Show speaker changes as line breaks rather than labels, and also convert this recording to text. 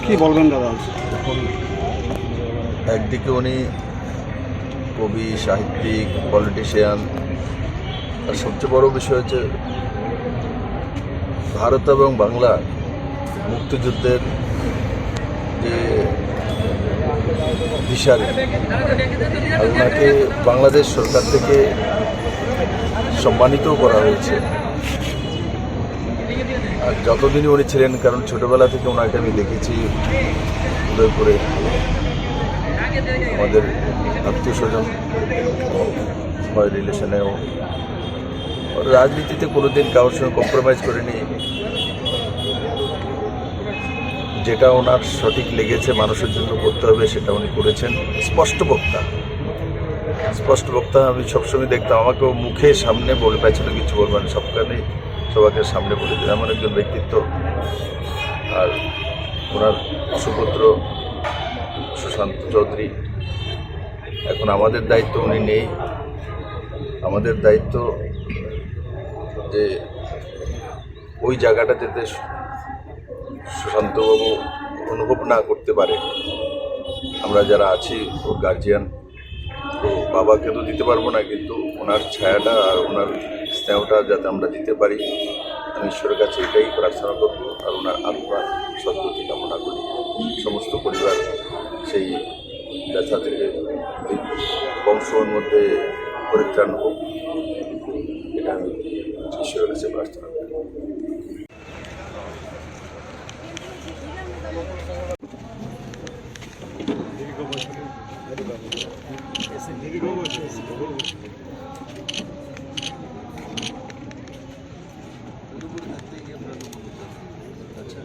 কি বলবেন দাদা?
একদিকে উনি কবি, সাহিত্যিক, পলিটিশিয়ান, আর সবচেয়ে বড় বিষয় হচ্ছে ভারত এবং বাংলা মুক্তিযুদ্ধের যে দিশারি, আর ওনাকে বাংলাদেশ সরকার থেকে সম্মানিতও করা হয়েছে। আর যতদিনই উনি ছিলেন, কারণ ছোটবেলা থেকে ওনাকে আমি দেখেছি উদয়পুরে, আমাদের আত্মীয় স্বজন হয় রিলেশনেও, রাজনীতিতে কোনোদিন কারোর সঙ্গে কম্প্রোমাইজ করেনি। যেটা ওনার সঠিক লেগেছে মানুষের জন্য করতে হবে সেটা উনি করেছেন। স্পষ্ট বক্তা আমি সবসময় দেখতাম, আমাকেও মুখে সামনে বলে পাইছিল কিছু বলবেন, সবাইকে সামনে বলে দিন, এমন একজন ব্যক্তিত্ব। আর ওনার সুপুত্র সুশান্ত চৌধুরী, এখন আমাদের দায়িত্ব, উনি নেই, আমাদের দায়িত্ব যে ওই জায়গাটা যাতে সুশান্তবাবু অনুভব না করতে পারে। আমরা যারা আছি ওর গার্জিয়ান, তো বাবাকে তো দিতে পারবো না, কিন্তু ওনার ছায়াটা আর ওনার স্নেহটা যাতে আমরা দিতে পারি, আমি ঈশ্বরের কাছে এটাই প্রার্থনা করব। আর ওনার আত্মার সদ্গতি কামনা করি। সমস্ত পরিবার সেই ব্যথা থেকে বংশের মধ্যে পরিত্রাণ হোক, এটা আমি ঈশ্বরের কাছে প্রার্থনা করি। আচ্ছা